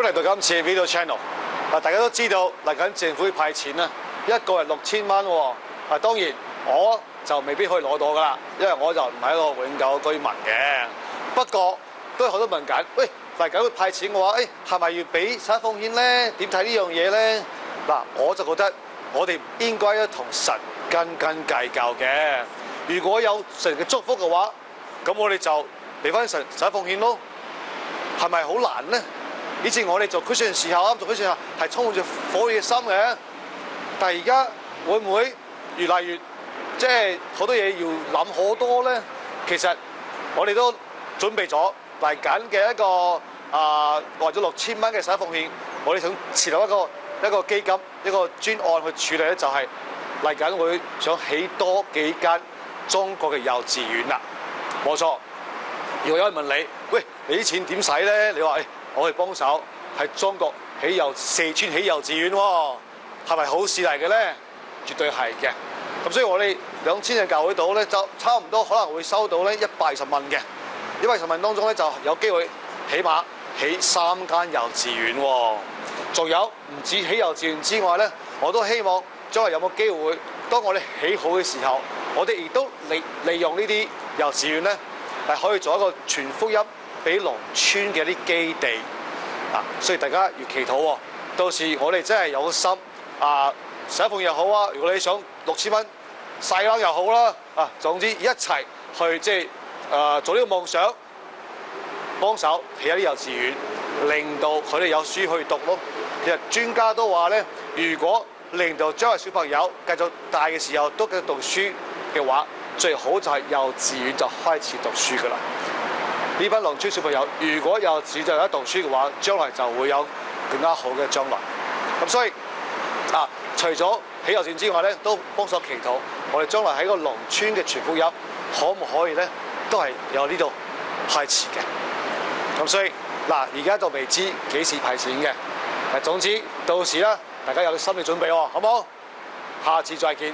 嚟到今次 Video Channel， 大家都知道嚟緊政府派錢啦，一個係6000蚊喎。當然我就未必可以攞到噶啦，因為我就唔係一個永久居民嘅。不過都有好多問緊，喂，嚟緊派錢嘅話，係咪要俾實奉獻咧？點睇呢樣嘢咧？嗱，我就覺得我哋應該同神斤計較嘅。如果有神嘅祝福嘅話，咁我哋就俾翻神實奉獻咯。係咪好難咧？以前我哋做 Christian 時候，做 Christian 係充滿住火熱嘅心嘅，但係而家會唔會越嚟越即係好多嘢要諗好多咧？其實我哋都準備咗嚟緊嘅一個為咗6000蚊嘅實奉獻，我哋想設立一個基金，一個專案去處理咧，就係嚟緊會想起多幾間中國嘅幼稚園啦。冇錯，如果有人問你，喂，你啲錢點使咧？你話我去幫手喺中國四川起幼稚園喎，係咪好事嚟嘅咧？絕對係嘅。咁所以我哋2000人教會度咧，就差唔多可能會收到咧120萬嘅。120萬當中咧，就有機會起碼起3間幼稚園喎。仲有唔止起幼稚園之外咧，我都希望將來有冇機會，當我哋起好嘅時候，我哋亦都利用呢啲幼稚園咧，係可以做一個傳福音俾農村嘅啲基地。所以大家要祈禱喎。到時我哋真係有心實奉又好啊，如果你想6000蚊細粒又好啦，總之一齊去即係做呢個夢想，幫手起一啲幼稚園，令到佢哋有書去讀咯。其實專家都話咧，如果令到將來小朋友繼續大嘅時候都繼續讀書嘅話，最好就係幼稚園就開始讀書噶啦。呢班農村小朋友如果幼稚園就有得讀書嘅話，將來就會有更加好嘅將來。咁所以除咗起幼稚園之外咧，都幫手祈禱，我哋將來喺個農村嘅傳福音，可唔可以咧，都係由呢度開始嘅。咁所以而家就未知幾時派錢嘅。總之到時啦，大家有心理準備喎，好唔好？下次再見。